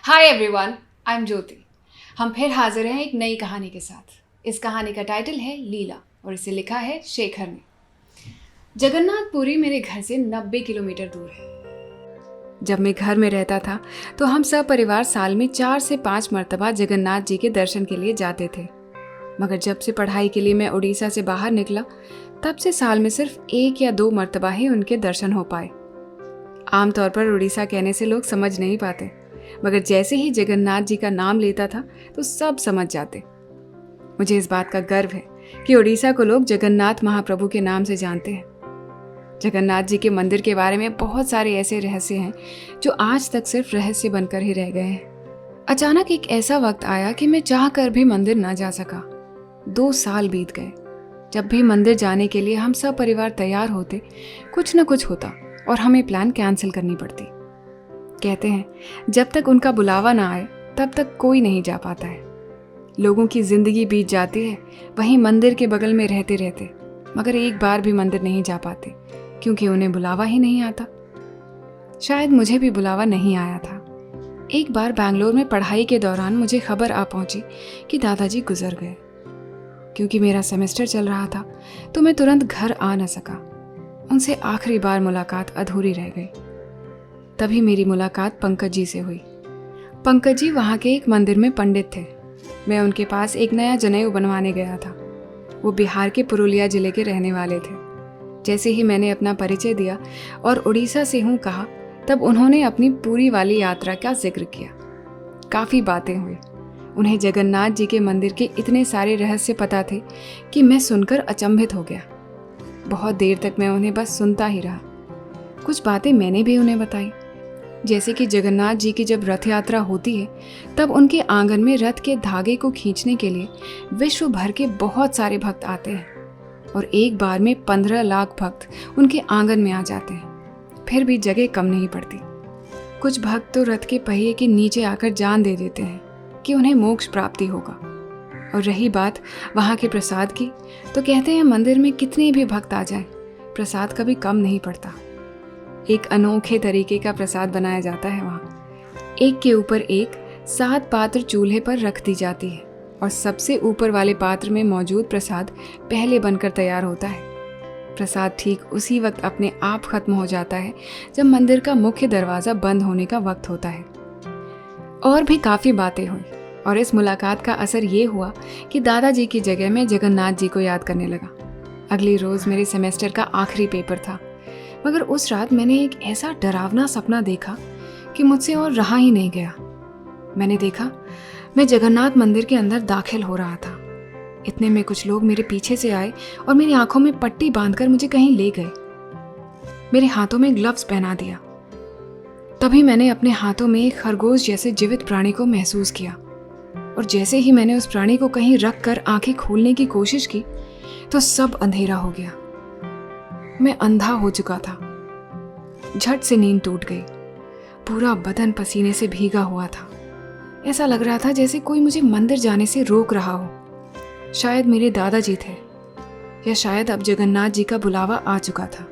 Hi everyone, I am ज्योति। हम फिर हाजिर हैं एक नई कहानी के साथ। इस कहानी का टाइटल है लीला और इसे लिखा है शेखर ने। जगन्नाथपुरी मेरे घर से 90 किलोमीटर दूर है। जब मैं घर में रहता था तो हम सब परिवार साल में 4 से 5 मर्तबा जगन्नाथ जी के दर्शन के लिए जाते थे। मगर जब से पढ़ाई के लिए मैं उड़ीसा से बाहर निकला तब से साल में सिर्फ 1 या 2 मर्तबा ही उनके दर्शन हो पाए। आमतौर पर उड़ीसा कहने से लोग समझ नहीं पाते, मगर जैसे ही जगन्नाथ जी का नाम लेता था तो सब समझ जाते। मुझे इस बात का गर्व है कि उड़ीसा को लोग जगन्नाथ महाप्रभु के नाम से जानते हैं। जगन्नाथ जी के मंदिर के बारे में बहुत सारे ऐसे रहस्य हैं जो आज तक सिर्फ रहस्य बनकर ही रह गए हैं। अचानक एक ऐसा वक्त आया कि मैं चाह कर भी मंदिर न जा सका। 2 साल बीत गए। जब भी मंदिर जाने के लिए हम सब परिवार तैयार होते, कुछ न कुछ होता और हमें प्लान कैंसिल करनी पड़ती। कहते हैं जब तक उनका बुलावा ना आए तब तक कोई नहीं जा पाता है। लोगों की जिंदगी बीत जाती है वहीं मंदिर के बगल में रहते रहते, मगर एक बार भी मंदिर नहीं जा पाते क्योंकि उन्हें बुलावा ही नहीं आता। शायद मुझे भी बुलावा नहीं आया था। एक बार बैंगलोर में पढ़ाई के दौरान मुझे खबर आ पहुंची कि दादाजी गुजर गए। क्योंकि मेरा सेमेस्टर चल रहा था तो मैं तुरंत घर आ न सका। उनसे आखिरी बार मुलाकात अधूरी रह गई। तभी मेरी मुलाकात पंकज जी से हुई। पंकज जी वहाँ के एक मंदिर में पंडित थे। मैं उनके पास एक नया जनेऊ बनवाने गया था। वो बिहार के पुरुलिया जिले के रहने वाले थे। जैसे ही मैंने अपना परिचय दिया और उड़ीसा से हूँ कहा, तब उन्होंने अपनी पूरी वाली यात्रा का जिक्र किया। काफ़ी बातें हुई। उन्हें जगन्नाथ जी के मंदिर के इतने सारे रहस्य पता थे कि मैं सुनकर अचंभित हो गया। बहुत देर तक मैं उन्हें बस सुनता ही रहा। कुछ बातें मैंने भी उन्हें बताई, जैसे कि जगन्नाथ जी की जब रथ यात्रा होती है तब उनके आंगन में रथ के धागे को खींचने के लिए विश्व भर के बहुत सारे भक्त आते हैं और एक बार में 15 लाख भक्त उनके आंगन में आ जाते हैं। फिर भी जगह कम नहीं पड़ती। कुछ भक्त तो रथ के पहिए के नीचे आकर जान दे देते हैं कि उन्हें मोक्ष प्राप्ति होगा। और रही बात वहाँ के प्रसाद की, तो कहते हैं मंदिर में कितने भी भक्त आ जाएं, प्रसाद कभी कम नहीं पड़ता। एक अनोखे तरीके का प्रसाद बनाया जाता है वहाँ। एक के ऊपर एक 7 पात्र चूल्हे पर रख दी जाती है और सबसे ऊपर वाले पात्र में मौजूद प्रसाद पहले बनकर तैयार होता है। प्रसाद ठीक उसी वक्त अपने आप खत्म हो जाता है जब मंदिर का मुख्य दरवाज़ा बंद होने का वक्त होता है। और भी काफ़ी बातें हुई और इस मुलाकात का असर ये हुआ कि दादाजी की जगह मैं जगन्नाथ जी को याद करने लगा। अगली रोज़ मेरे सेमेस्टर का आखिरी पेपर था, मगर उस रात मैंने एक ऐसा डरावना सपना देखा कि मुझसे और रहा ही नहीं गया। मैंने देखा मैं जगन्नाथ मंदिर के अंदर दाखिल हो रहा था। इतने में कुछ लोग मेरे पीछे से आए और मेरी आंखों में पट्टी बांधकर मुझे कहीं ले गए। मेरे हाथों में ग्लव्स पहना दिया। तभी मैंने अपने हाथों में एक खरगोश जैसे जीवित प्राणी को महसूस किया और जैसे ही मैंने उस प्राणी को कहीं रख कर आंखें खोलने की कोशिश की तो सब अंधेरा हो गया। मैं अंधा हो चुका था। झट से नींद टूट गई। पूरा बदन पसीने से भीगा हुआ था। ऐसा लग रहा था जैसे कोई मुझे मंदिर जाने से रोक रहा हो। शायद मेरे दादाजी थे या शायद अब जगन्नाथ जी का बुलावा आ चुका था।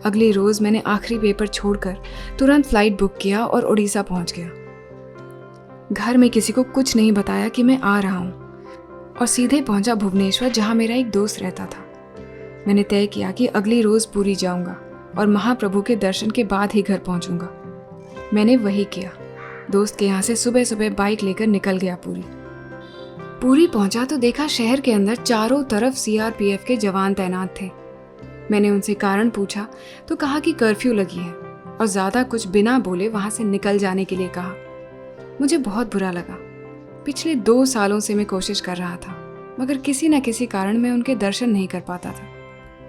अगली रोज मैंने आखिरी पेपर छोड़कर तुरंत फ्लाइट बुक किया और उड़ीसा पहुंच गया। घर में किसी को कुछ नहीं बताया कि मैं आ रहा हूं और सीधे पहुंचा भुवनेश्वर, जहां मेरा एक दोस्त रहता था। मैंने तय किया कि अगली रोज पुरी जाऊंगा और महाप्रभु के दर्शन के बाद ही घर पहुंचूंगा। मैंने वही किया। दोस्त के यहाँ से सुबह सुबह बाइक लेकर निकल गया। पुरी पहुंचा तो देखा शहर के अंदर चारों तरफ सीआरपीएफ के जवान तैनात थे। मैंने उनसे कारण पूछा तो कहा कि कर्फ्यू लगी है और ज्यादा कुछ बिना बोले वहां से निकल जाने के लिए कहा। मुझे बहुत बुरा लगा। पिछले 2 सालों से मैं कोशिश कर रहा था, मगर किसी न किसी कारण मैं उनके दर्शन नहीं कर पाता था।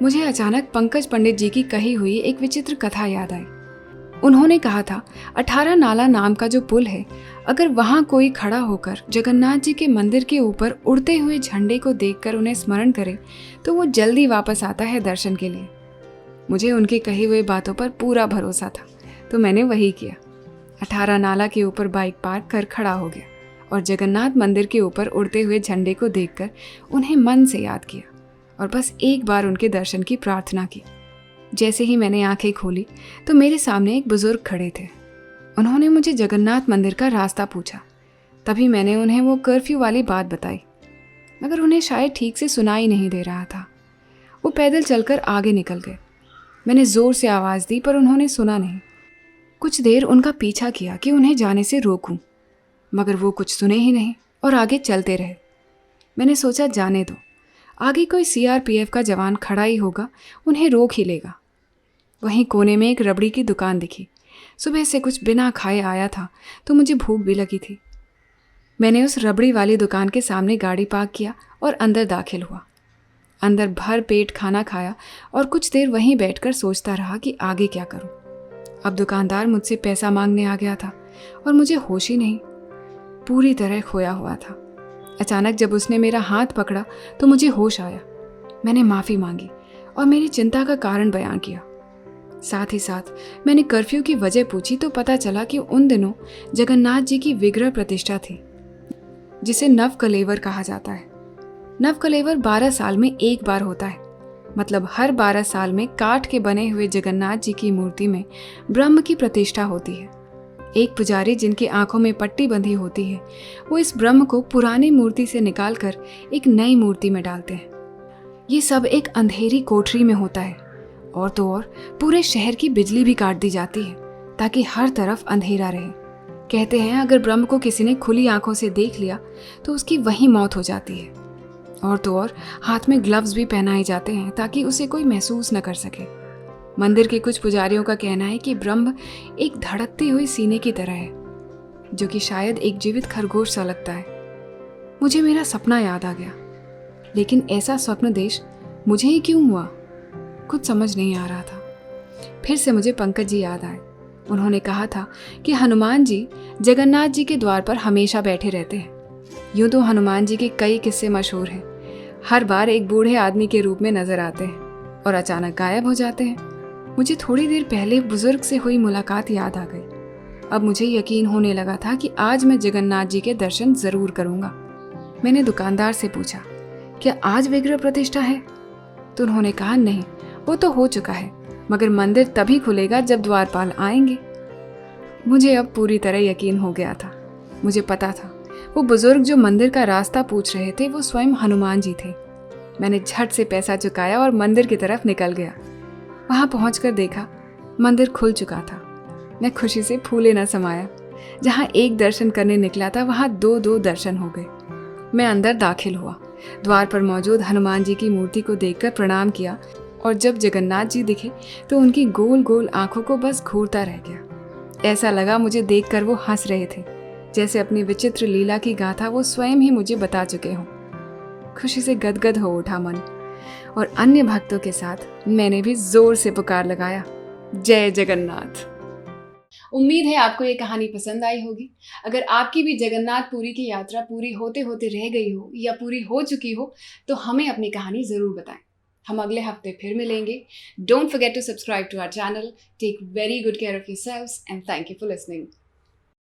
मुझे अचानक पंकज पंडित जी की कही हुई एक विचित्र कथा याद आई। उन्होंने कहा था 18 नाला नाम का जो पुल है, अगर वहां कोई खड़ा होकर जगन्नाथ जी के मंदिर के ऊपर उड़ते हुए झंडे को देखकर उन्हें स्मरण करे तो वो जल्दी वापस आता है दर्शन के लिए। मुझे उनकी कही हुई बातों पर पूरा भरोसा था, तो मैंने वही किया। 18 नाला के ऊपर बाइक पार्क कर खड़ा हो गया और जगन्नाथ मंदिर के ऊपर उड़ते हुए झंडे को देखकर उन्हें मन से याद किया और बस एक बार उनके दर्शन की प्रार्थना की। जैसे ही मैंने आंखें खोली तो मेरे सामने एक बुजुर्ग खड़े थे उन्होंने मुझे जगन्नाथ मंदिर का रास्ता पूछा। तभी मैंने उन्हें वो कर्फ्यू वाली बात बताई, मगर उन्हें शायद ठीक से सुनाई नहीं दे रहा था। वो पैदल चलकर आगे निकल गए। मैंने ज़ोर से आवाज़ दी पर उन्होंने सुना नहीं। कुछ देर उनका पीछा किया कि उन्हें जाने से रोकूं, मगर वो कुछ सुने ही नहीं और आगे चलते रहे। मैंने सोचा जाने दो, आगे कोई सीआरपीएफ का जवान खड़ा ही होगा, उन्हें रोक ही लेगा। वहीं कोने में एक रबड़ी की दुकान दिखी। सुबह से कुछ बिना खाए आया था तो मुझे भूख भी लगी थी। मैंने उस रबड़ी वाली दुकान के सामने गाड़ी पार्क किया और अंदर दाखिल हुआ। अंदर भर पेट खाना खाया और कुछ देर वहीं बैठकर सोचता रहा कि आगे क्या करूं। अब दुकानदार मुझसे पैसा मांगने आ गया था और मुझे होश ही नहीं, पूरी तरह खोया हुआ था। अचानक जब उसने मेरा हाथ पकड़ा तो मुझे होश आया। मैंने माफ़ी मांगी और मेरी चिंता का कारण बयान किया। साथ ही साथ मैंने कर्फ्यू की वजह पूछी तो पता चला कि उन दिनों जगन्नाथ जी की विग्रह प्रतिष्ठा थी, जिसे नव कलेवर कहा जाता है। नव कलेवर 12 साल में एक बार होता है, मतलब हर 12 साल में काठ के बने हुए जगन्नाथ जी की मूर्ति में ब्रह्म की प्रतिष्ठा होती है। एक पुजारी जिनकी आंखों में पट्टी बंधी होती है, वो इस ब्रह्म को पुरानी मूर्ति से निकालकर एक नई मूर्ति में डालते हैं। ये सब एक अंधेरी कोठरी में होता है, और तो और पूरे शहर की बिजली भी काट दी जाती है ताकि हर तरफ अंधेरा रहे। कहते हैं अगर ब्रह्म को किसी ने खुली आंखों से देख लिया तो उसकी वहीं मौत हो जाती है। और तो और हाथ में ग्लव्स भी पहनाए जाते हैं ताकि उसे कोई महसूस न कर सके। मंदिर के कुछ पुजारियों का कहना है कि ब्रह्म एक धड़कती हुई सीने की तरह है, जो कि शायद एक जीवित खरगोश सा लगता है। मुझे मेरा सपना याद आ गया, लेकिन ऐसा स्वप्न देश मुझे ही क्यों हुआ, कुछ समझ नहीं आ रहा था। फिर से मुझे पंकज जी याद आए। उन्होंने कहा था कि हनुमान जी जगन्नाथ जी के द्वार पर हमेशा बैठे रहते हैं। यूँ तो हनुमान जी के कई किस्से मशहूर हैं। हर बार एक बूढ़े आदमी के रूप में नजर आते हैं और अचानक गायब हो जाते हैं। मुझे थोड़ी देर पहले बुजुर्ग से हुई मुलाकात याद आ गई। अब मुझे यकीन होने लगा था कि आज मैं जगन्नाथ जी के दर्शन जरूर करूंगा। मैंने दुकानदार से पूछा, क्या आज विग्रह प्रतिष्ठा है? तो उन्होंने कहा नहीं, वो तो हो चुका है, मगर मंदिर तभी खुलेगा जब द्वारपाल आएंगे। मुझे अब पूरी तरह यकीन हो गया था। मुझे पता था वो बुजुर्ग जो मंदिर का रास्ता पूछ रहे थे वो स्वयं हनुमान जी थे। मैंने झट से पैसा चुकाया और मंदिर की तरफ निकल गया। वहां पहुंचकर देखा मंदिर खुल चुका था। मैं खुशी से फूले न समाया। जहां एक दर्शन करने निकला था वहां दो दो दर्शन हो गए। मैं अंदर दाखिल हुआ। द्वार पर मौजूद हनुमान जी की मूर्ति को देखकर प्रणाम किया और जब जगन्नाथ जी दिखे तो उनकी गोल गोल आंखों को बस घूरता रह गया। ऐसा लगा मुझे देखकर वो हंस रहे थे, जैसे अपनी विचित्र लीला की गाथा वो स्वयं ही मुझे बता चुके हों। खुशी से गदगद हो उठा मन, और अन्य भक्तों के साथ मैंने भी जोर से पुकार लगाया, जय जगन्नाथ। उम्मीद है आपको ये कहानी पसंद आई होगी। अगर आपकी भी जगन्नाथपुरी की यात्रा पूरी होते होते रह गई हो या पूरी हो चुकी हो तो हमें अपनी कहानी ज़रूर बताएं। हम अगले हफ्ते फिर मिलेंगे। Don't forget to subscribe to our channel. Take very good care of yourselves and thank you for listening.